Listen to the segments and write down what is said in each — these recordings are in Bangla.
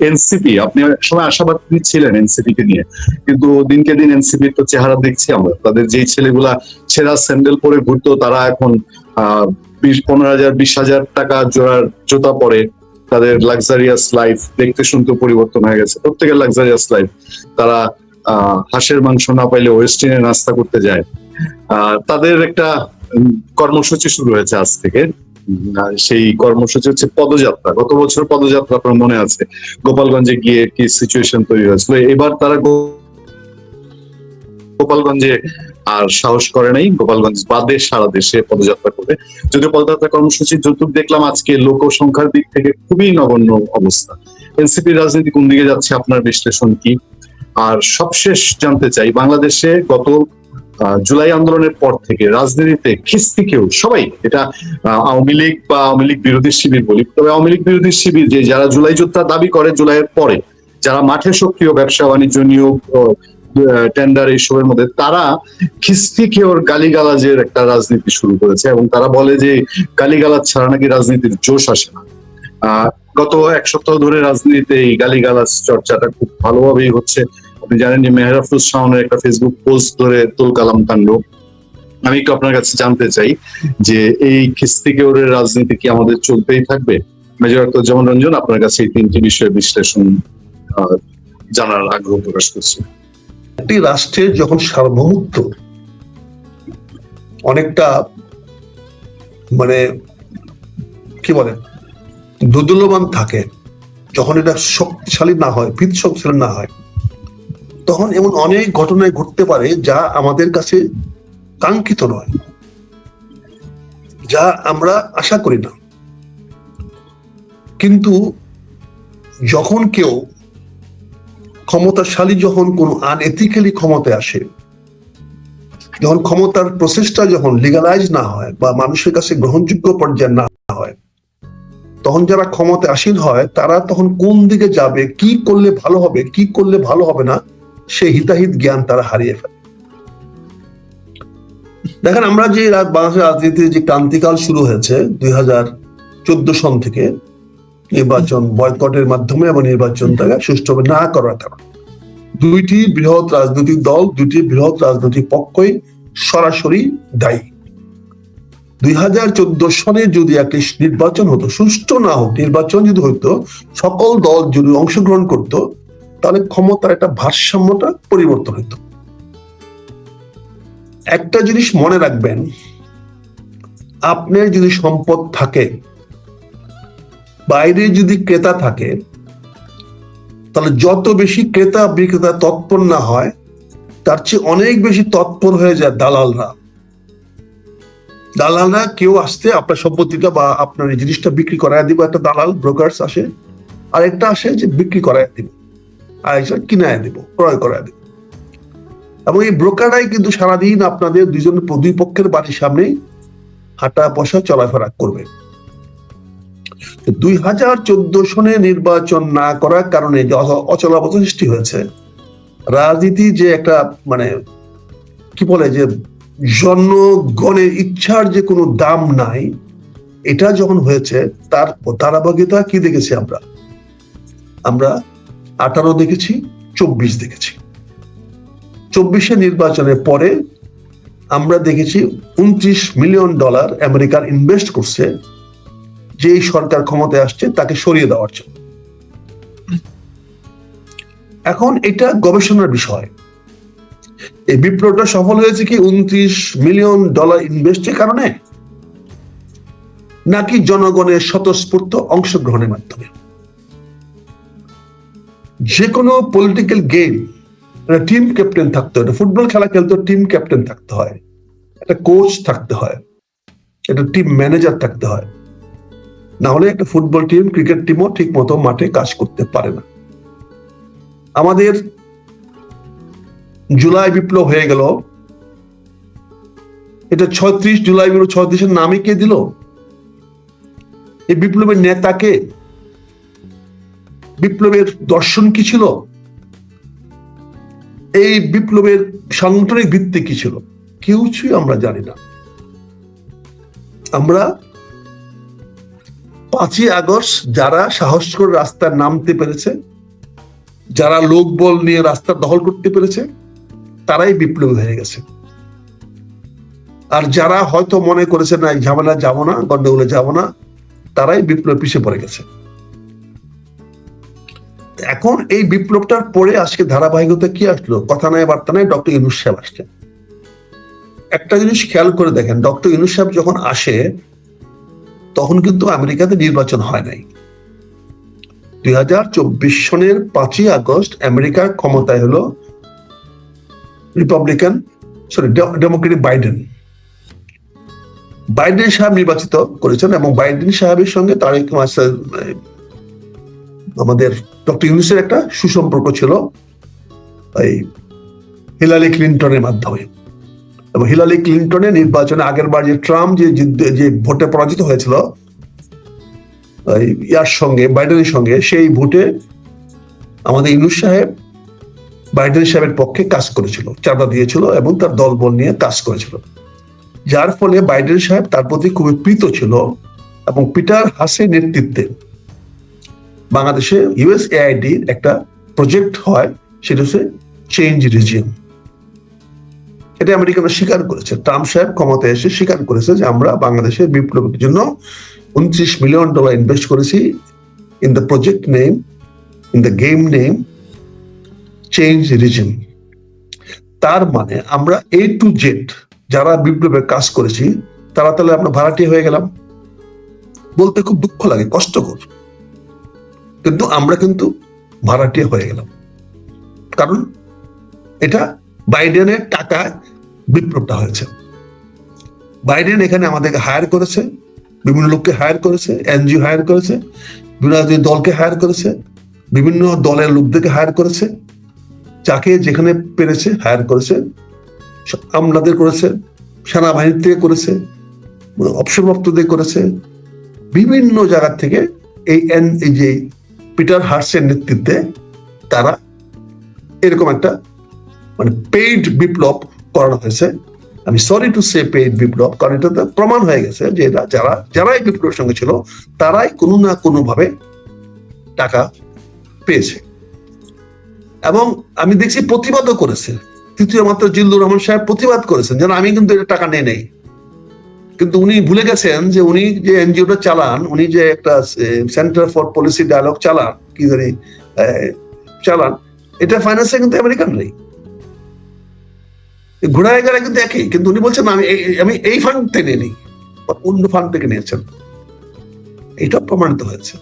এনসিপি, আপনি সময় আশাবাদী ছিলেন এনসিপি কে নিয়ে, কিন্তু দিনকে দিন এনসিপির তো চেহারা দেখছি আমরা। তাদের যেই ছেলেগুলা ছেঁড়া স্যান্ডেল পরে ঘুরতো, তারা এখন 15,000 20,000 টাকা জোড়ার জুতা পরে। তাদের লাক্সারিয়াস লাইফ দেখতে শুনতে পরিবর্তন হয়ে গেছে, প্রত্যেকের লাক্সারিয়াস লাইফ। তারা হাঁসের মাংস না পাইলে ওয়েস্টিনে নাস্তা করতে যায়। তাদের একটা কর্মসূচি শুরু হয়েছে আজ থেকে। সেই কর্মসূচি হচ্ছে পদযাত্রা। গত বছর পদযাত্রা আপনার মনে আছে, গোপালগঞ্জে গিয়ে কি সিচুয়েশন তৈরি হয়েছিল। এবার তারা গোপালগঞ্জে আর সাহস করে নাই, গোপালগঞ্জ বাদে সারা দেশে পদযাত্রা করবে। যদিও পদযাত্রা কর্মসূচি যতটুকু দেখলাম আজকে, লোক সংখ্যার দিক থেকে খুবই নগণ্য অবস্থা। এনসিপির রাজনীতি কোন দিকে যাচ্ছে, আপনার বিশ্লেষণ কি? আর সবশেষ জানতে চাই, বাংলাদেশে গত জুলাই আন্দোলনের পর থেকে রাজনীতিতে খিস্তি কেউ সবাই, এটা আওয়ামী লীগ বা আওয়ামী লীগ বিরোধী শিবির বলি, তবে আওয়ামী লীগ বিরোধী শিবির যে যারা জুলাই যোদ্ধা দাবি করে, জুলাইয়ের পরে যারা মাঠে সক্রিয়, ব্যবসা বাণিজ্য নিয়োগ টেন্ডার এইসবের মধ্যে, তারা খিস্তি কেউর গালিগালাজের একটা রাজনীতি শুরু করেছে, এবং তারা বলে যে গালিগালাজ ছাড়া নাকি রাজনীতির জোশ আসে না। গত এক সপ্তাহ ধরে রাজনীতিতে এই গালিগালাজ চর্চাটা খুব ভালোভাবেই হচ্ছে। আপনি জানেন যে মেহরাফুজ শাওনের একটা ফেসবুক পোস্ট ধরে তুলকালাম কাণ্ড। আমি একটু আপনার কাছে জানতে চাই যে এই খিস্তি কেউরের রাজনীতি কি আমাদের চলতেই থাকবে? মেজর আখতারুজ্জামান রঞ্জন, আপনার কাছে এই তিনটি বিষয়ে বিশ্লেষণ জানার আগ্রহ প্রকাশ করছি। একটি রাষ্ট্রের যখন সার্বভৌমত্ব অনেকটা মানে কি বলে দোদুল্যমান থাকে, যখন এটা শক্তিশালী না হয়, ভিত শক্তিশালী না হয়, তখন এমন অনেক ঘটনায় ঘটতে পারে যা আমাদের কাছে কাঙ্ক্ষিত নয়, যা আমরা আশা করি না। কিন্তু যখন কেউ ক্ষমতাশালী, যখন কোনো আনএথিক্যালি ক্ষমতায় আসে, যখন ক্ষমতার প্রসেসটা যখন লিগালাইজ না হয় বা মানুষের কাছে গ্রহণযোগ্য পর্যায়ে না হয়, তখন যারা ক্ষমতায় আসীন হয় তারা তখন কোন দিকে যাবে, কি করলে ভালো হবে, কি করলে ভালো হবে না, সেই হিতাহিত জ্ঞান তারা হারিয়ে ফেলে। দেখেন, আমরা যে বাংলাদেশের রাজনীতির যে ক্রান্তিকাল শুরু হয়েছে 2014 সন থেকে, নির্বাচন বয়কটের মাধ্যমে এবং নির্বাচনটাকে সুষ্ঠুভাবে না করার কারণে দুইটি বৃহৎ রাজনৈতিক দল, দুইটি বৃহৎ রাজনৈতিক পক্ষই সরাসরি দায়ী। 2014 সনে যদি একটি নির্বাচন হতো, সুষ্ঠু না হোক, নির্বাচন যদি হইতো, সকল দল যদি অংশগ্রহণ করত, তাহলে ক্ষমতার একটা ভারসাম্যটা পরিবর্তন হইতো। একটা জিনিস মনে রাখবেন, আপনার যদি সম্পদ থাকে, বাইরে যদি ক্রেতা থাকে, তাহলে যত বেশি ক্রেতা বিক্রেতা তৎপর না হয়, তার চেয়ে অনেক বেশি তৎপর হয়ে যায় দালালরা। দালালরা কেউ আসতে আপনার সম্পত্তিটা বা আপনার এই জিনিসটা বিক্রি করায় দিব, একটা দালাল ব্রোকার্স আসে, আর একটা আসে যে বিক্রি করায় দিব, আর একটা কিনায় দিব, ক্রয় করায় দিব। এবং এই ব্রোকাররাই কিন্তু সারাদিন আপনাদের দুই পক্ষের বাড়ির সামনেই হাঁটা বসা চলাফেরা করবে। 2014 সনে নির্বাচন না করার কারণে যে অচলাবস্থা সৃষ্টি হয়েছে, রাজনীতি যে একটা মানে কি বলে যে জনগণের ইচ্ছার যে কোনো দাম নাই, এটা যখন হয়েছে, তার ধারাবাহিকতা কি দেখেছি আমরা? 18 দেখেছি, 24 দেখেছি। 24 নির্বাচনের পরে আমরা দেখেছি $29 মিলিয়ন আমেরিকার ইনভেস্ট করছে যে সরকার ক্ষমতায় আসছে তাকে সরিয়ে দেওয়ার জন্য। এখন এটা গবেষণার বিষয়, এই বিপ্লবটা সফল হয়েছে কি $29 মিলিয়ন ইনভেস্টের কারণে, নাকি জনগণের স্বতঃস্ফূর্ত অংশগ্রহণের মাধ্যমে? যে কোনো পলিটিক্যাল গেম টিম ক্যাপ্টেন থাকতে হয়, ফুটবল খেলা খেলতে টিম ক্যাপ্টেন থাকতে হয়, একটা কোচ থাকতে হয়, একটা টিম ম্যানেজার থাকতে হয়, না হলে একটা ফুটবল টিম, ক্রিকেট টিমও ঠিক মতো মাঠে কাজ করতে পারে না। আমাদের জুলাই বিপ্লব হয়ে গেল, এটা 36 জুলাই বিপ্লব, 36-এর নামে কে দিল? এই বিপ্লবের নেতাকে, বিপ্লবের দর্শন কি ছিল, এই বিপ্লবের সাংগঠনিক ভিত্তি কি ছিল, কিছুই আমরা জানি না। আমরা 5ই আগস্ট যারা সাহস করে রাস্তায় নামতে পেরেছে, যারা লোকবল নিয়ে রাস্তা দখল করতে পেরেছে, তারাই বিপ্লবী হয়ে গেছে। আর যারা হয়তো মনে করেছে না এই ঝামেলা যাবো না, গন্ডগোলে যাবো না, তারাই বিপ্লব পিছিয়ে পড়ে গেছে। এখন এই বিপ্লবটার পরে আজকে ধারাবাহিকতা কি আসলো? কথা নাই বার্তা নাই, ডক্টর ইউনূস সাহেব আসছেন। একটা জিনিস খেয়াল করে দেখেন, ডক্টর ইউনূস সাহেব যখন আসে তখন কিন্তু আমেরিকাতে নির্বাচন হয় নাই। 2024 সনের 5ই আগস্ট আমেরিকার ক্ষমতায় হলো ডেমোক্রেটিক বাইডেন সাহেব নির্বাচিত করেছেন, এবং বাইডেন সাহেবের সঙ্গে আমাদের ডক্টর ইউনূসের একটা সুসম্পর্ক ছিল এই হিলারি ক্লিন্টনের মাধ্যমে। এবং হিলারি ক্লিন্টনের নির্বাচনে আগের বার যে ট্রাম্প যে ভোটে পরাজিত হয়েছিল বাইডেনের সঙ্গে, সেই ভোটে আমাদের ইউনূস সাহেব বাইডেন সাহেবের পক্ষে কাজ করেছিল, চাঁদা দিয়েছিল এবং তার দলবল নিয়ে কাজ করেছিল, যার ফলে বাইডেন সাহেব তার প্রতি খুবই প্রীত ছিল। এবং পিটার হাসের নেতৃত্বে বাংলাদেশে ইউএসএআইডি একটা প্রজেক্ট হয়, সেটা হচ্ছে চেঞ্জ রিজিম। এটা আমেরিকানরা স্বীকার করেছে। ট্রাম্প সাহেব ক্ষমতায় এসে স্বীকার করেছে যে আমরা বাংলাদেশের বিপ্লবের জন্য $29 মিলিয়ন ইনভেস্ট করেছি in the project name, in the game name change regime. তার মানে আমরা A to Z যারা বিপ্লবের কাজ করেছি তারা তাহলে আমরা ভাড়াটিয়া হয়ে গেলাম। বলতে খুব দুঃখ লাগে, কষ্টকর, কিন্তু আমরা কিন্তু ভাড়াটিয়া হয়ে গেলাম। কারণ এটা বাইডেনের টাকায় বিপ্লবটা হয়েছে। বাইডেন এখানে আমাদেরকে হায়ার করেছে, বিভিন্ন লোককে হায়ার করেছে, এনজিও হায়ার করেছে, বিভিন্ন দলকে হায়ার করেছে, বিভিন্ন দলের লোকদেরকে হায়ার করেছে, যাকে যেখানে পেরেছে হায়ার করেছে, আমলাদের করেছে, সেনাবাহিনী থেকে করেছে, অবসরপ্রাপ্তদের করেছে, বিভিন্ন জায়গা থেকে এই যে পিটার হার্সের নেতৃত্বে তারা এরকম একটা মানে পেইড বিপ্লব করানো হয়েছে। আমি সরি টু সে পেইড বিপ্লব, কারণ এটা প্রমাণ হয়ে গেছে যে যারা এই বিপ্লবের সঙ্গে ছিল তারাই কোনো না কোনো ভাবে টাকা পেয়েছে। এবং আমি দেখছি প্রতিবাদও করেছে। তৃতীয় মাত্র জিল্লুর রহমান সাহেব প্রতিবাদ করেছেন যেন আমি কিন্তু এটা টাকা নেই। কিন্তু উনি ভুলে গেছেন যে উনি যে এনজিওটা চালান, উনি যে একটা সেন্টার ফর পলিসি ডায়ালগ চালান, কি জানি চালান, এটা ফাইন্যান্সে কিন্তু আমেরিকান নেই, ঘোড়ায় গেলে কিন্তু একই। কিন্তু উনি বলছেন আমি এই ফান্ড থেকে নিই, অন্য ফান্ড থেকে নিয়েছেন, এটা প্রমাণিত হয়েছে।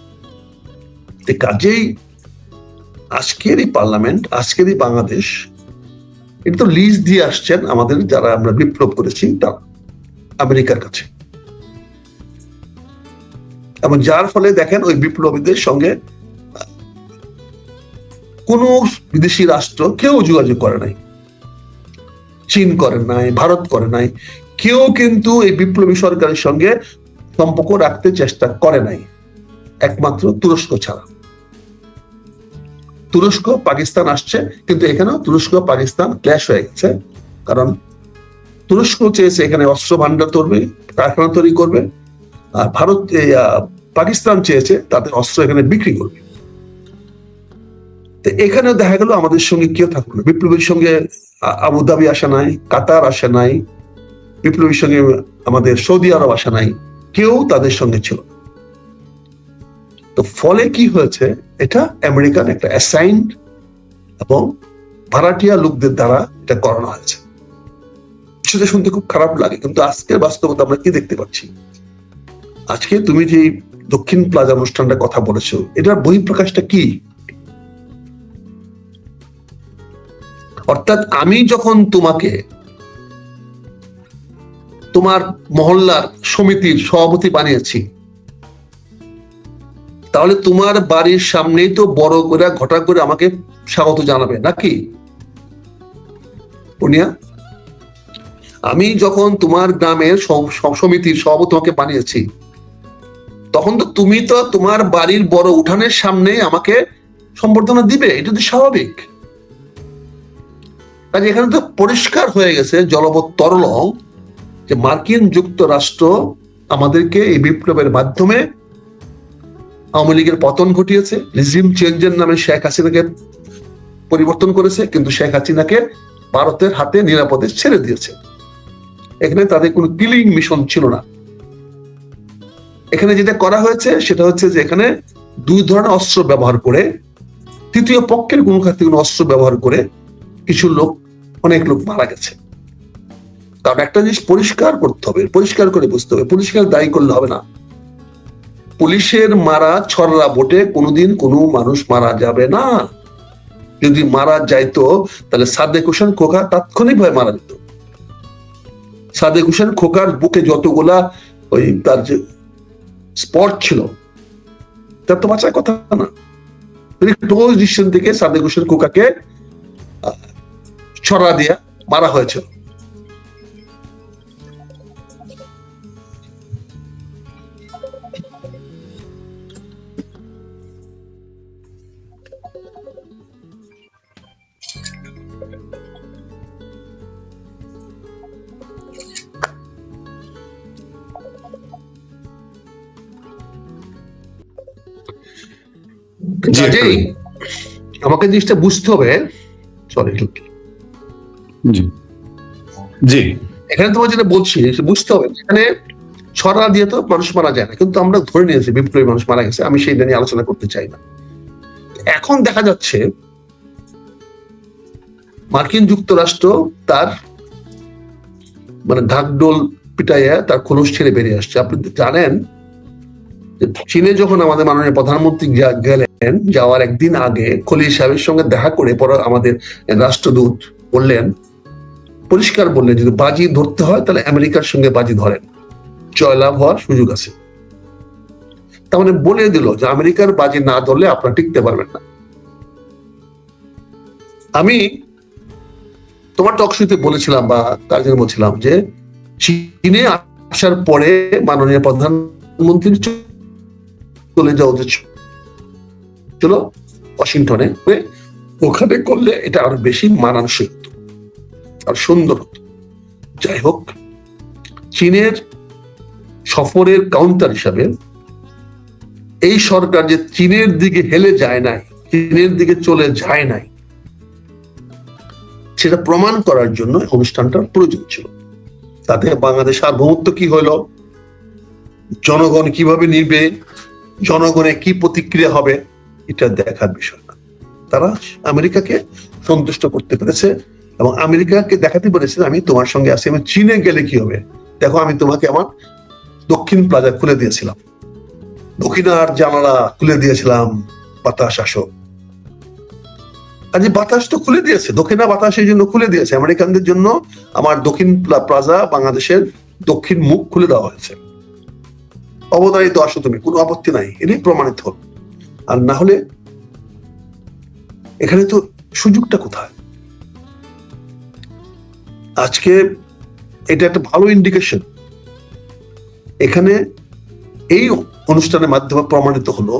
কাজেই আজকের এই পার্লামেন্ট, আজকের এই বাংলাদেশ, এটা তো লিজ দিয়ে আসছেন আমাদের যারা আমরা বিপ্লব করেছি তা আমেরিকার কাছে। এবং যার ফলে দেখেন ওই বিপ্লবীদের সঙ্গে কোন বিদেশি রাষ্ট্র কেউ যোগাযোগ করে নাই, চীন করে নাই, ভারত করে নাই, কেউ কিন্তু এই বিপ্লবী সরকারের সঙ্গে সম্পর্ক রাখতে চেষ্টা করে নাই, একমাত্র তুরস্ক ছাড়া। তুরস্ক পাকিস্তান আসছে, কিন্তু এখানেও তুরস্ক পাকিস্তান ক্ল্যাশ হয়ে গেছে। কারণ তুরস্ক চেয়েছে এখানে অস্ত্র ভান্ডার করবে, কারখানা তৈরি করবে, আর পাকিস্তান চেয়েছে তাদের অস্ত্র এখানে বিক্রি করবে। এখানেও দেখা গেল আমাদের সঙ্গে কেউ থাকলো না। বিপ্লবীর সঙ্গে আবুধাবি আসে নাই, কাতার আসে নাই, বিপ্লবীর সঙ্গে আমাদের সৌদি আরব আসে নাই, কেউ তাদের সঙ্গে ছিল না। তো ফলে কি হয়েছে, এটা আমেরিকান একটা অ্যাসাইন্ড এবং ভাড়াটিয়া লোকদের দ্বারা এটা করানো হয়েছে। সেটা শুনতে খুব খারাপ লাগে, কিন্তু আজকের বাস্তবতা আমরা কি দেখতে পাচ্ছি। আজকে তুমি যে দক্ষিণ প্লাজা অনুষ্ঠানটা কথা বলেছো, এটার বহিঃপ্রকাশটা কি? অর্থাৎ আমি যখন তোমাকে তোমার মহল্লার সমিতির সভাপতি বানিয়েছি, তাহলে তোমার বাড়ির সামনেই তো বড় করে ঘটা করে আমাকে স্বাগত জানাবে নাকি পুনিয়া? আমি যখন তোমার গ্রামের সমিতির সভাপতি তোমাকে বানিয়েছি, তখন তো তুমি তো তোমার বাড়ির বড় উঠানের সামনে আমাকে সম্বর্ধনা দিবে, এটা তো স্বাভাবিক। কাজে এখানে তো পরিষ্কার হয়ে গেছে জলবৎ তরলং যে মার্কিন যুক্তরাষ্ট্র আমাদেরকে এই বিপ্লবের মাধ্যমে আওয়ামী লীগের পতন ঘটিয়েছে, রিজিম চেঞ্জের নামে শেখ হাসিনাকে পরিবর্তন করেছে, কিন্তু শেখ হাসিনাকে ভারতের হাতে নিরাপদে ছেড়ে দিয়েছে। এখানে তাদের কোনো কিলিং মিশন ছিল না। এখানে যেটা করা হয়েছে সেটা হচ্ছে যে এখানে দুই ধরনের অস্ত্র ব্যবহার করে, তৃতীয় পক্ষের কোনো খাতে কোনো অস্ত্র ব্যবহার করে কিছু লোক, অনেক লোক মারা গেছে। কারণ একটা জিনিস পরিষ্কার করতে হবে, পরিষ্কার করে বুঝতে হবে, পরিষ্কার দায়ী করলে হবে না। পুলিশের মারা ছররা ভোটে কোনোদিন কোনো মানুষ মারা যাবে না। যদি মারা যাইতো তাহলে সাদেক হোসেন খোকা তাৎক্ষণিকভাবে মারা যেত। সাদেক হোসেন খোকার বুকে যতগুলা ওই তার যে স্পট ছিল, তার তো বাঁচার কথা না। ক্লোজ ডিসিশন থেকে সাদেক হোসেন খোকাকে ছড়া দিয়া মারা হয়েছিল। কাজেই আমাকে জিনিসটা বুঝতে হবে। সরি, জি জি, এখানে তোমার যেটা বলছি বুঝতে হবে, এখানে ছড়া দিয়ে তো মানুষ মারা যায় না, কিন্তু আমরা ধরে নিয়েছি বিপ্লবী মানুষ মারা গেছে। আমি সেই নিয়ে আলোচনা করতে চাই না। এখন দেখা যাচ্ছে মার্কিন যুক্তরাষ্ট্র তার মানে ঢাকঢোল পিটাইয়া তার খোলস ছেড়ে বেরিয়ে আসছে। আপনি জানেন চীনে যখন আমাদের মাননীয় প্রধানমন্ত্রী গেলেন, যাওয়ার একদিন আগে খলিল সাহেবের সঙ্গে দেখা করে পরে আমাদের রাষ্ট্রদূত বললেন, পরিষ্কার বললেন, যদি বাজি ধরতে হয় তাহলে আমেরিকার সঙ্গে বাজি ধরেন, জয়লাভ হওয়ার সুযোগ আছে। তার মানে বলে দিল যে আমেরিকার বাজি না ধরলে আপনারা টিকতে পারবেন না। আমি তোমার টকশোতে বলেছিলাম বা তার জন্য বলছিলাম যে চীনে আসার পরে মাননীয় প্রধানমন্ত্রীর চলে যাওয়া উচিত ছিল ওয়াশিংটনে, ওখানে করলে এটা আরো বেশি মানানসই হতো আর সুন্দর হতো। যাই হোক, চীনের সফরের কাউন্টার হিসাবে এই সরকার যে চীনের দিকে হেলে যায় নাই, চীনের দিকে চলে যায় নাই, সেটা প্রমাণ করার জন্য অনুষ্ঠানটার প্রয়োজন ছিল। তাতে বাংলাদেশ সার্বভৌমত্ব কি হলো, জনগণ কিভাবে নিবে, জনগণের কি প্রতিক্রিয়া হবে, এটা দেখার বিষয় না। তারা আমেরিকাকে সন্তুষ্ট করতে পেরেছে এবং আমেরিকাকে দেখাতে পেরেছে আমি তোমার সঙ্গে আছি। আমি চীনে গেলে কি হবে দেখো, আমি তোমাকে আমার দক্ষিণ প্লাজা খুলে দিয়েছিলাম, দক্ষিণার জানালা খুলে দিয়েছিলাম, বাতাস আসো। আজ বাতাস তো খুলে দিয়েছে, দক্ষিণা বাতাসের জন্য খুলে দিয়েছে আমেরিকানদের জন্য। আমার দক্ষিণ প্লাজা বাংলাদেশের দক্ষিণ মুখ খুলে দেওয়া হয়েছে। অবদারিত আসো তুমি, কোনো আপত্তি নাই, এটাই প্রমাণিত হল। আর না হলে এখানে তো সুযোগটা কোথায়? আজকে এটা একটা ভালো ইন্ডিকেশন। এখানে এই অনুষ্ঠানের মাধ্যমে প্রমাণিত হলো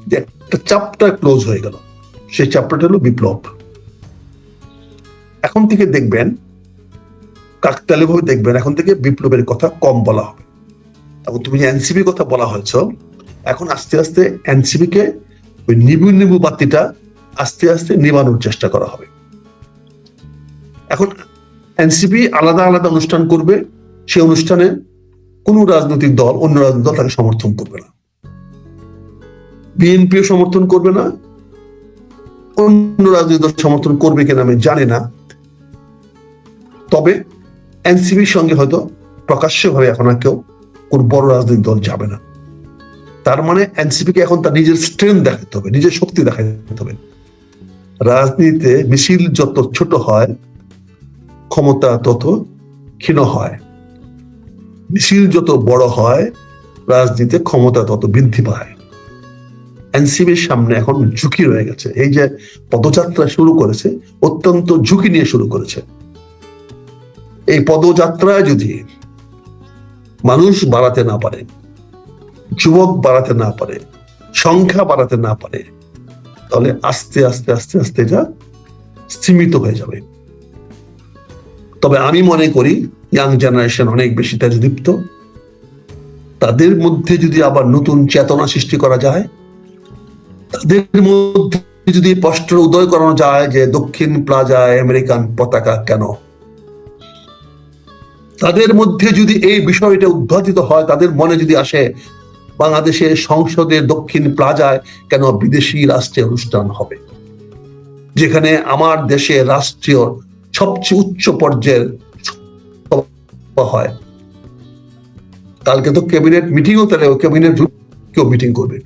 যে একটা চ্যাপ্টার ক্লোজ হয়ে গেল। সেই চ্যাপ্টারটা হলো বিপ্লব। এখন থেকে দেখবেন, কাকতালীয় ভাবে দেখবেন, এখন থেকে বিপ্লবের কথা কম বলা হবে। এবং তুমি যে এনসিপির কথা বলা হয়েছ, এখন আস্তে আস্তে এনসিপি কে ওই নিবু বাতিটা আস্তে আস্তে নিবানোর চেষ্টা করা হবে। এখন এনসিপি আলাদা আলাদা অনুষ্ঠান করবে, সেই অনুষ্ঠানে কোন রাজনৈতিক দল অন্য রাজনৈতিক দল তাকে সমর্থন করবে না, বিএনপিও সমর্থন করবে না, অন্য রাজনৈতিক দল সমর্থন করবে কিনা আমি জানি না। তবে এনসিপির সঙ্গে হয়তো প্রকাশ্যভাবে এখন আর কেউ কোন বড় রাজনৈতিক দল যাবে না। তার মানে এনসিপি কে এখন তার নিজের স্ট্রেংথ দেখাতে হবে, নিজের শক্তি দেখাতে হবে। রাজনীতিতে মিছিল যত ছোট হয়, ক্ষমতা তত ক্ষীণ হয়। মিছিল যত বড় হয়, রাজনীতিতে ক্ষমতা তত বৃদ্ধি পায়। এনসিপির সামনে এখন ঝুঁকি রয়ে গেছে। এই যে পদযাত্রা শুরু করেছে, অত্যন্ত ঝুঁকি নিয়ে শুরু করেছে। এই পদযাত্রায় যদি মানুষ বাড়াতে না পারে, যুবক বাড়াতে না পারে, সংখ্যা বাড়াতে না পারে, তাহলে আস্তে আস্তে আস্তে আস্তে এটা সীমিত হয়ে যাবে। তবে আমি মনে করি ইয়াং জেনারেশন অনেক বেশি তেজদীপ্ত, তাদের মধ্যে যদি আবার নতুন চেতনা সৃষ্টি করা যায়, তাদের মধ্যে যদি প্রশ্ন উদয় করানো যায় যে দক্ষিণ প্লাজায় আমেরিকান পতাকা কেন, তাদের মধ্যে যদি এই বিষয়টা উদ্ঘাটিত হয়, তাদের মনে যদি আসে বাংলাদেশের সংসদের দক্ষিণ প্লাজায় কেন বিদেশি রাষ্ট্রীয় অনুষ্ঠান হবে, যেখানে আমার দেশে রাষ্ট্রীয় সবচেয়ে উচ্চ পর্যায়ের হয়। কালকে তো ক্যাবিনেট মিটিংও, তাহলে ক্যাবিনেট কেউ মিটিং করবে।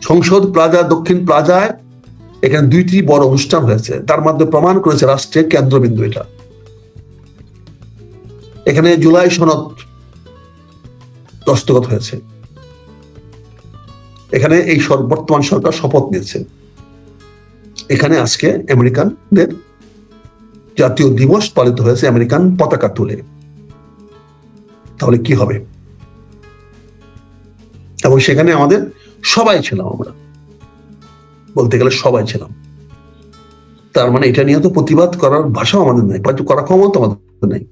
সংসদ প্লাজা, দক্ষিণ প্লাজায় এখানে 2টি বড় অনুষ্ঠান হয়েছে, তার মধ্যে প্রমাণ করেছে রাষ্ট্রের কেন্দ্রবিন্দু এটা। এখানে জুলাই সনদ দস্তখত হয়েছে, এখানে এই বর্তমান সরকার শপথ নিয়েছে, এখানে আজকে আমেরিকানদের জাতীয় দিবস পালিত হয়েছে আমেরিকান পতাকা তুলে। তাহলে কি হবে? এবং সেখানে আমাদের সবাই ছিলাম, আমরা বলতে গেলে সবাই ছিলাম। তার মানে এটা নিয়ে তো প্রতিবাদ করার ভাষাও আমাদের নাই, করার ক্ষমতা আমাদের নেই,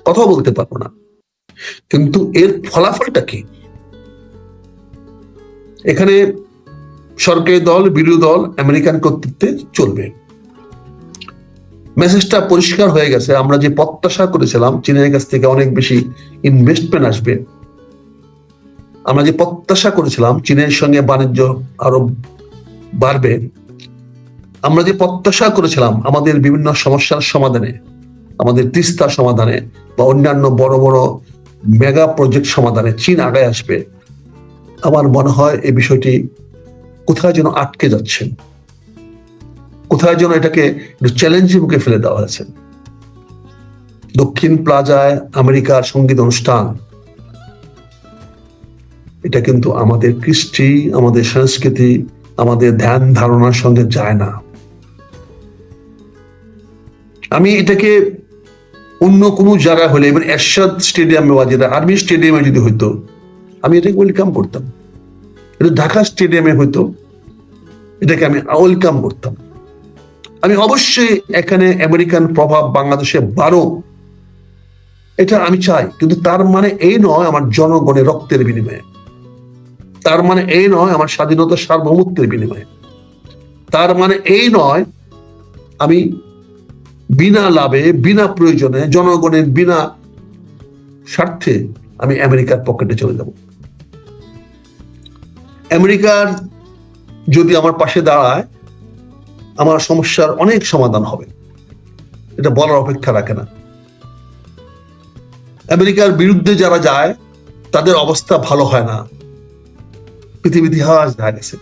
কথাও বলতে পারবো না। কিন্তু এর ফলাফলটা কি? এখানে সরকারি দল, বিরোধী দল আমেরিকান কর্তৃত্বে চলবে। মেসেজটা পরিষ্কার হয়ে গেছে। আমরা যে প্রত্যাশা করেছিলাম চীনের কাছ থেকে অনেক বেশি ইনভেস্টমেন্ট আসবে, আমরা যে প্রত্যাশা করেছিলাম চীনের সঙ্গে বাণিজ্য আরো বাড়বে, আমরা যে প্রত্যাশা করেছিলাম আমাদের বিভিন্ন সমস্যার সমাধানে, আমাদের তিস্তা সমাধানে বা অন্যান্য বড় বড় মেগা প্রজেক্ট সমাধানে চীন আগায় আসবে, আমার মনে হয় এই বিষয়টি কোথায় যেন আটকে যাচ্ছে, কোথায় যেন এটাকে চ্যালেঞ্জের মুখে ফেলে দেওয়া হয়েছে। দক্ষিণ প্লাজায় আমেরিকার সঙ্গীত অনুষ্ঠান, এটা কিন্তু আমাদের কৃষ্টি, আমাদের সংস্কৃতি, আমাদের ধ্যান ধারণার সঙ্গে যায় না। আমি এটাকে অন্য কোনো জায়গায় হলে, এবার এরশাদ স্টেডিয়ামে বা যেটা আর্মি স্টেডিয়ামে যদি হইতো, আমি এটাকে ওয়েলকাম করতাম। এটা ঢাকা স্টেডিয়ামে হইতো, এটাকে আমি ওয়েলকাম করতাম। আমি অবশ্যই এখানে আমেরিকান প্রভাব বাংলাদেশে বাড়ুক, এটা আমি চাই। কিন্তু তার মানে এই নয় আমার জনগণের রক্তের বিনিময়ে, তার মানে এই নয় আমার স্বাধীনতার সার্বভৌমত্বের বিনিময়ে, তার মানে এই নয় আমি বিনা লাভে, বিনা প্রয়োজনে, জনগণের বিনা স্বার্থে আমি আমেরিকার পকেটে চলে যাব। আমেরিকার যদি আমার পাশে দাঁড়ায়, আমার সমস্যার অনেক সমাধান হবে, এটা বলার অপেক্ষা রাখে না। আমেরিকার বিরুদ্ধে যারা যায় তাদের অবস্থা ভালো হয় না, পৃথিবীর ইতিহাস দেখা গেছে।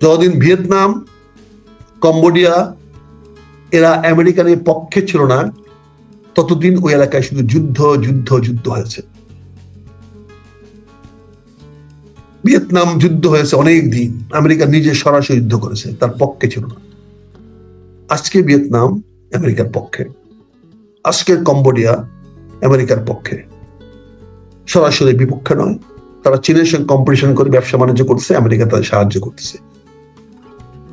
যতদিন ভিয়েতনাম, কম্বোডিয়া এরা আমেরিকানের পক্ষে ছিল না, ততদিন ওই এলাকায় শুধু যুদ্ধ যুদ্ধ যুদ্ধ হয়েছে। ভিয়েতনাম যুদ্ধ হয়েছে অনেক দিন, আমেরিকা নিজে সরাসরি যুদ্ধ করেছে, তার পক্ষে ছিল না। আজকে ভিয়েতনাম আমেরিকার পক্ষে, আজকের কম্বোডিয়া আমেরিকার পক্ষে, সরাসরি বিপক্ষে নয়। তারা চীনের সঙ্গে কম্পিটিশন করে ব্যবসা বাণিজ্য করছে, আমেরিকা তাদের সাহায্য করতেছে।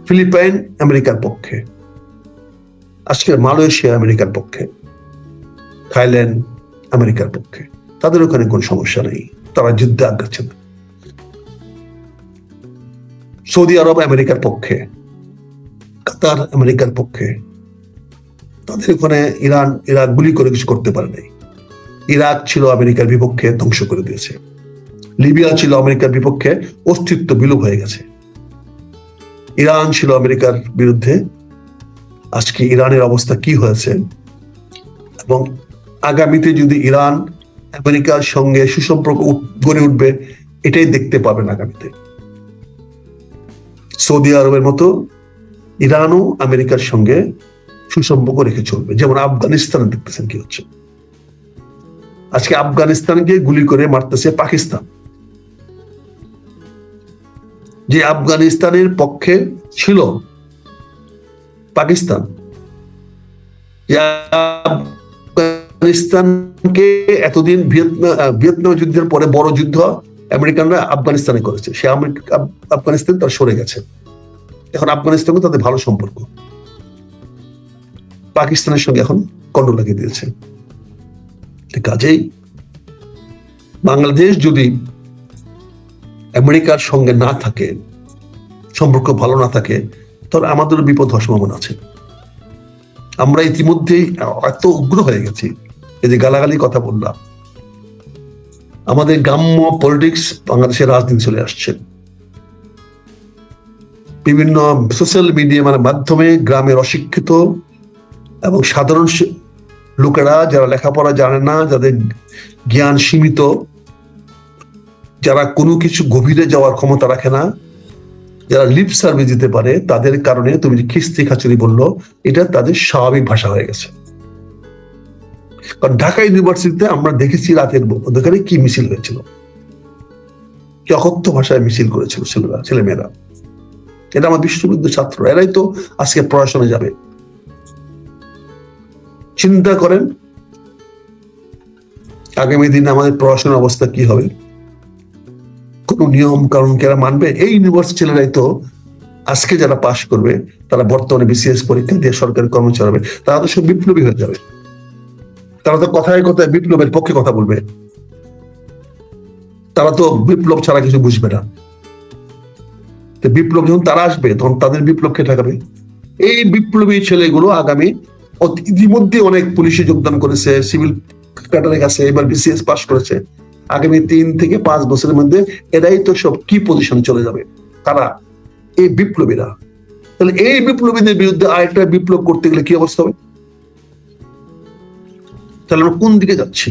ফিলিপাইন আমেরিকার পক্ষে, আজকের মালয়েশিয়া আমেরিকার পক্ষে, থাইল্যান্ড আমেরিকার পক্ষে। তাদের ওখানে কোন সমস্যা নেই, তারা যুদ্ধে আগাচ্ছে না। সৌদি আরব আমেরিকার পক্ষে, কাতার আমেরিকার পক্ষে। তাদের ওখানে ইরাক গুলি করে কিছু করতে পারে নাই। ইরাক ছিল আমেরিকার বিপক্ষে, ধ্বংস করে দিয়েছে। লিবিয়া ছিল আমেরিকার বিপক্ষে, অস্তিত্ব বিলোপ হয়ে গেছে। ইরান ছিল আমেরিকার বিরুদ্ধে, আজকে ইরানের অবস্থা কি হয়েছে। এবং আগামীতে যদি ইরান আমেরিকার সঙ্গে সুসম্পর্ক গড়ে উঠবে, এটাই দেখতে পাবেন আগামীতে। সৌদি আরবের মতো ইরানও আমেরিকার সঙ্গে সুসম্পর্ক রেখে চলবে, যেমন আফগানিস্তানে দেখতেছেন কি হচ্ছে। আজকে আফগানিস্তানকে গুলি করে মারতেছে পাকিস্তান। যে আফগানিস্তানের পক্ষে ছিল পাকিস্তান, যে আফগানিস্তানকে এতদিন ভিয়েতনাম যুদ্ধের পরে বড় যুদ্ধ আমেরিকানরা আফগানিস্তানে করেছে, সে আফগানিস্তান তার সরে গেছে। এখন আফগানিস্তানকে তাদের ভালো সম্পর্ক, পাকিস্তানের সঙ্গে এখন কন্ডো লাগিয়ে দিয়েছে। কাজেই বাংলাদেশ যদি আমেরিকার সঙ্গে না থাকে, সম্পর্ক ভালো না থাকে, তাহলে আমাদের বিপদ হওয়ার সম্ভাবনা আছে। আমরা ইতিমধ্যেই এত উগ্র হয়ে গেছি, এই যে গালাগালি কথা বললাম, আমাদের গ্রাম্য পলিটিক্স বাংলাদেশের রাজনীতি চলে আসছে। বিভিন্ন সোশ্যাল মিডিয়া মাধ্যমে গ্রামের অশিক্ষিত এবং সাধারণ লোকেরা, যারা লেখাপড়া জানে না, যাদের জ্ঞান সীমিত, যারা কোনো কিছু গভীরে যাওয়ার ক্ষমতা রাখে না, যারা লিপ সার্ভিস দিতে পারে, তাদের কারণে তুমি যে খিস্তি খাচুরি বললো, এটা তাদের স্বাভাবিক ভাষা হয়ে গেছে। কারণ ঢাকা ইউনিভার্সিটিতে আমরা দেখেছি রাতের ওখানে কি মিছিল হয়েছিল, কি অকথ্য ভাষায় মিছিল করেছিল ছেলেমেয়েরা। এটা আমার বিশ্ববিদ্যালয়ের ছাত্র, এরাই তো আজকে পড়াশোনা যাবে। চিন্তা করেন আগামী দিনে আমাদের পড়াশোনার অবস্থা কি হবে। কোন নিয়ম কারণ এরা মানবে? এই ইউনিভার্সিটি ছেলেরাই তো আজকে যারা পাশ করবে, তারা বর্তমানে বিসিএস পরীক্ষা দিয়ে সরকারি কর্মচারী হবে, তারা তো সব বিপ্লবী হয়ে যাবে। তারা তো কথায় কথায় বিপ্লবের পক্ষে কথা বলবে, তারা তো বিপ্লব ছাড়া কিছু বুঝবে না। বিপ্লব যখন তারা আসবে, তখন তাদের বিপ্লবকে ঠেকাবে। এই বিপ্লবী ছেলেগুলো আগামী, ইতিমধ্যে অনেক পুলিশে যোগদান করেছে, সিভিল ক্যাডারে গেছে, এবার বিসিএস পাস করেছে। আগামী 3 থেকে 5 বছরের মধ্যে এরাই তো সব কি পজিশন চলে যাবে, তারা এই বিপ্লবীরা। তাহলে এই বিপ্লবীদের বিরুদ্ধে আরেকটা বিপ্লব করতে গেলে কি অবস্থা হবে? তাহলে আমরা কোন দিকে যাচ্ছি,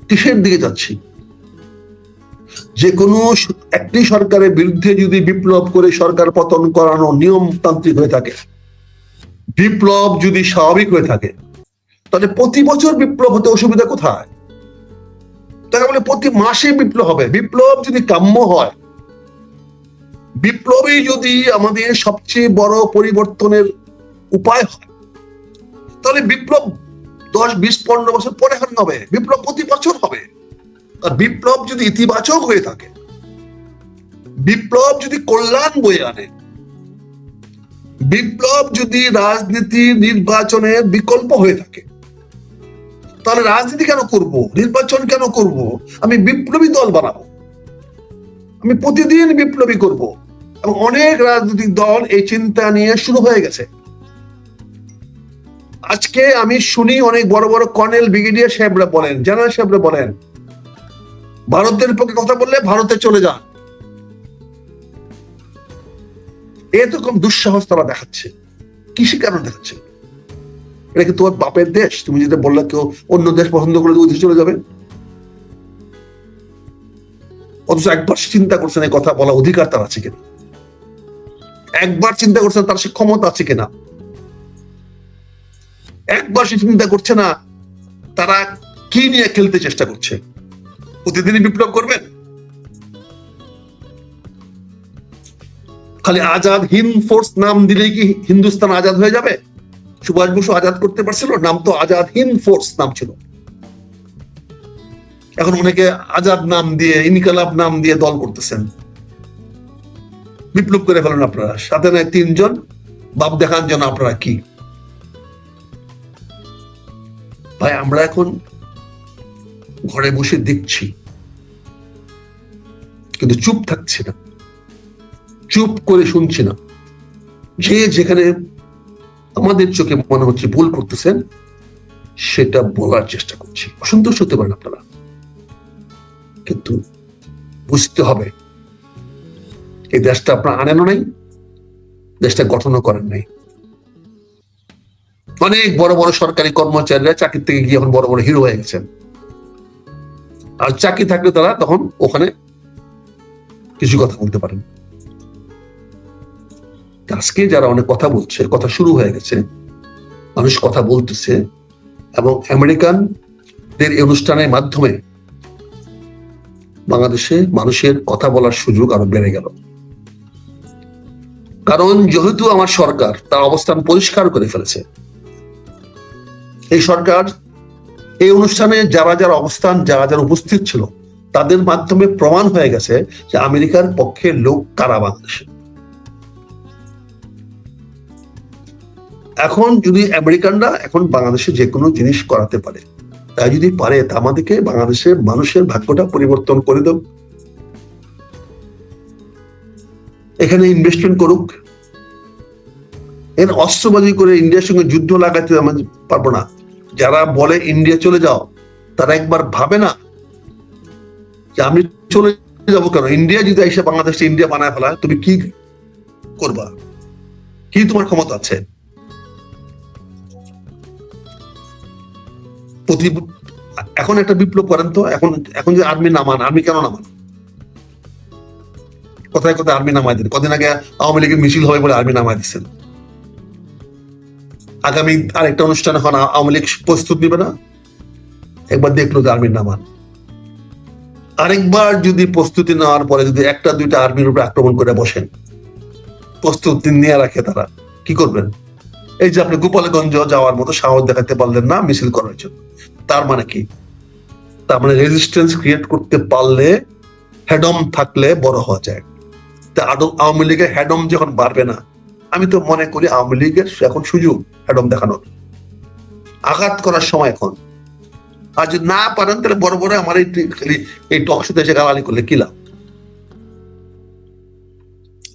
কিসের দিকে যাচ্ছি? যে কোনো একটি সরকারের বিরুদ্ধে যদি বিপ্লব করে সরকার পতন করানো নিয়মতান্ত্রিক হয়ে থাকে, বিপ্লব যদি স্বাভাবিক হয়ে থাকে, তাহলে প্রতি বছর বিপ্লব হতে অসুবিধা কোথায়? তারা বলে প্রতি মাসে বিপ্লব হবে। বিপ্লব যদি কাম্য হয়, বিপ্লবই যদি আমাদের সবচেয়ে বড় পরিবর্তনের উপায় হয়, তাহলে বিপ্লব 10, 20, 15 বছর পরে হবে, বিপ্লব প্রতি বছর হবে। আর বিপ্লব যদি ইতিবাচক হয়ে থাকে, বিপ্লব যদি কল্যাণ বয়ে আনে, বিপ্লব যদি রাজনীতি নির্বাচনের বিকল্প হয়ে থাকে, তাহলে রাজনীতি কেন করব, নির্বাচন কেন করব? আমি বিপ্লবী দল বানাবো, আমি প্রতিদিন বিপ্লবী করব। এবং অনেক রাজনৈতিক দল এই চিন্তা নিয়ে শুরু হয়ে গেছে। আজকে আমি শুনি অনেক বড় বড় কর্নেল, ব্রিগেডিয়ার সাহেবরা বলেন, জেনারেল সাহেবরা বলেন, ভারতের পক্ষে কথা বললে ভারতে চলে যান। এরকম দুঃসাহস তারা দেখাচ্ছে। কিসের কারণ দেখাচ্ছে? এটা কি তোমার বাপের দেশ? তুমি যেটা বললে কেউ অন্য দেশ পছন্দ করে ওই দেশে চলে যাবে? অথচ একবার চিন্তা করছেন এই কথা বলা অধিকার তার আছে কিনা? একবার চিন্তা করছেন তার সে ক্ষমতা আছে কিনা? একবার সে চিন্তা করছে না তারা কি নিয়ে খেলতে চেষ্টা করছে? প্রতিদিনই বিপ্লব করবেন? খালি আজাদ হিন্দ ফোর্স নাম দিলেই কি হিন্দুস্তান আজাদ হয়ে যাবে? সুভাষ বসু আজাদ করতে পারছিল? নাম তো আজাদ হিন্দ ফোর্স নাম ছিল। এখন অনেকে আজাদ নাম দিয়ে, ইনকালাব নাম দিয়ে দল করতেছেন। বিপ্লব করে ফেলেন আপনারা, সাথে নয় 3 জন, বাপ দেখান যেন আপনারা কি। ভাই আমরা এখন ঘরে বসে দেখছি, কিন্তু চুপ থাকছি না, চুপ করে শুনছি না। যে যেখানে আমাদের চোখে মনে হচ্ছে ভুল করতেছেন, সেটা বলার চেষ্টা করছি। অসন্তুষ্ট হতে পারেন আপনারা, কিন্তু বুঝতে হবে এই দেশটা আপনারা আনেনও নাই, দেশটা গঠনও করেন নাই। অনেক বড় বড় সরকারি কর্মচারীরা চাকরি থেকে গিয়ে এখন বড় বড় হিরো হয়ে গেছেন। আর চাকরি থাকলে তারা তখন ওখানে কিছু কথা বলতে পারেন। আজকে যারা অনেক কথা বলছে, কথা শুরু হয়ে গেছে, মানুষ কথা বলতেছে, এবং আমেরিকানদের এই অনুষ্ঠানের মাধ্যমে বাংলাদেশে মানুষের কথা বলার সুযোগ আরো বেড়ে গেল। কারণ যেহেতু আমার সরকার তার অবস্থান পরিষ্কার করে ফেলেছে, এই সরকার এই অনুষ্ঠানে যারা যারা অবস্থান, যারা যারা উপস্থিত ছিল, তাদের মাধ্যমে প্রমাণ হয়ে গেছে যে আমেরিকার পক্ষে লোক কারা বাংলাদেশে। এখন যদি আমেরিকানরা এখন বাংলাদেশে যে কোনো জিনিস করাতে পারে, তাই যদি পারে তা আমাদেরকে বাংলাদেশের মানুষের ভাগ্যটা পরিবর্তন করে দেব, এখানে ইনভেস্টমেন্ট করুক। এর অস্ত্রবাজি করে ইন্ডিয়ার সঙ্গে যুদ্ধ লাগাতে আমরা পারবো না। যারা বলে ইন্ডিয়া চলে যাও, তারা একবার ভাবে না যে আমি চলে যাবো কেন? ইন্ডিয়া যদি এসে বাংলাদেশে ইন্ডিয়া বানায় ফেলা, তুমি কি করবা? কি তোমার ক্ষমতা আছে? এখন একটা বিপ্লব করেন তো। এখন যে আর্মি নামান, আর্মি কেন নামান? কোথায় কোথায় আর্মি নামাই দিন। কদিন আগে আওয়ামী লীগের মিছিল হবে বলে আর্মি নামাই দিচ্ছেন। আগামী আরেকটা অনুষ্ঠান এখন আওয়ামী লীগ প্রস্তুত নিবে না, একবার দেখলো যে আর্মির নামান। আরেকবার যদি প্রস্তুতি নেওয়ার পরে যদি একটা দুইটা আর্মির উপরে আক্রমণ করে বসেন, প্রস্তুতি নিয়ে রাখে, তারা কি করবেন? এই যে আপনি গোপালগঞ্জ যাওয়ার মতো সাহস দেখাতে পারলেন না মিছিল করার জন্য, তার মানে কি? তার মানে রেজিস্ট্যান্স ক্রিয়েট করতে পারলে, হেডম থাকলে বড় হওয়া যায়। তা আওয়ামী লীগের হেডম যখন বাড়বে না, আমি তো মনে করি আওয়ামী লীগের এখন সুযোগ হেডম দেখানোর, আঘাত করার সময় এখন। আর যদি না পারেন তাহলে বড় বড় আমার এই টক শোতে এসে গালালি করলে কি লাভ?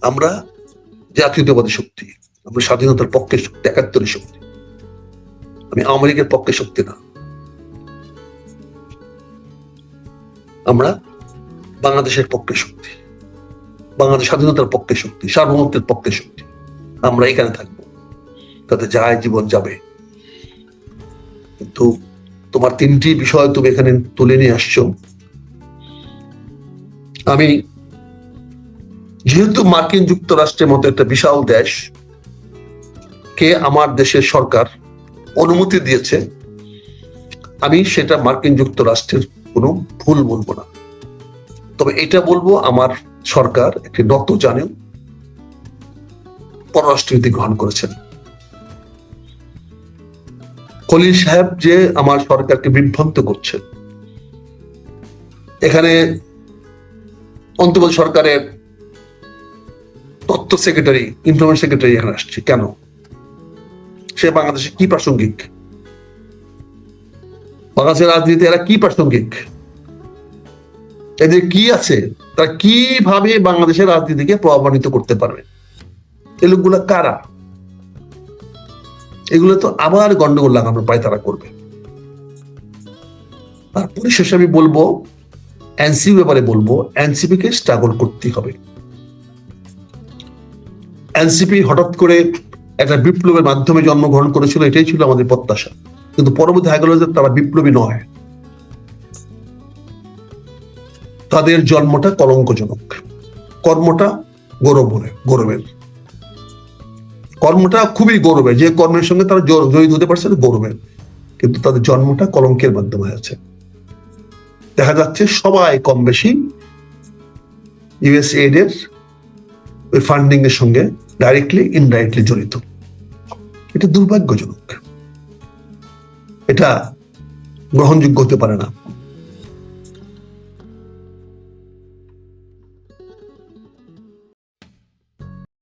আমরা জাতীয়তাবাদী শক্তি, আমরা স্বাধীনতার পক্ষে শক্তি, ৭১ শক্তি। আমি আওয়ামী লীগের পক্ষে শক্তি না। আমরা বাংলাদেশের পক্ষে শক্তি, বাংলাদেশ স্বাধীনতার পক্ষে শক্তি, সার্বভৌমত্বের পক্ষে শক্তি। আমরা এখানে থাকবো, তাতে যায় জীবন যাবে। কিন্তু তোমার ৩টি বিষয় তুমি এখানে তুলে নিয়ে আসছো। আমি যেহেতু মার্কিন যুক্তরাষ্ট্রের মতো একটা বিশাল দেশ কে আমার দেশের সরকার অনুমতি দিয়েছে, আমি সেটা মার্কিন যুক্তরাষ্ট্রের কোনো ভুল বলবো না। তবে এটা বলবো, আমার সরকার একটি নতজানু পররাষ্ট্রনীতি গ্রহণ করেছেন। খলিল সাহেব যে আমার সরকারকে বিভ্রান্ত করছে, এখানে অন্তর্বর্তী সরকারের তথ্য সেক্রেটারি, ইনফরমেশন সেক্রেটারি এখানে আসছে কেন? সে বাংলাদেশে কি প্রাসঙ্গিক? বাংলাদেশের রাজনীতি এরা কি প্রাসঙ্গিক? এদের কি আছে? তারা কিভাবে বাংলাদেশের রাজনীতিকে প্রভাবান্বিত করতে পারবে? এই লোকগুলা কারা? এগুলো তো আবার গন্ডগোল লাগানোর পায় তারা করবে। আর পরিশেষে আমি বলবো, এনসিপি ব্যাপারে বলবো, এনসিপি কে স্ট্রাগল করতে হবে। এনসিপি হঠাৎ করে একটা বিপ্লবের মাধ্যমে জন্মগ্রহণ করেছিল, এটাই ছিল আমাদের প্রত্যাশা। কিন্তু পরবর্তী দেখা গেল যে তারা বিপ্লবী নয়, তাদের জন্মটা কলঙ্কজনক, কর্মটা গৌরবের, কর্মটা খুবই গৌরবের। যে কর্মের সঙ্গে তারা জড়িত হতে পারছে গৌরবের, কিন্তু তাদের জন্মটা কলঙ্কের মাধ্যমে হয়েছে। দেখা যাচ্ছে সবাই কম বেশি ইউএসএইড এর ওই ফান্ডিং এর সঙ্গে ডাইরেক্টলি ইনডাইরেক্টলি জড়িত। এটা দুর্ভাগ্যজনক, এটা গ্রহণযোগ্য হতে পারে না।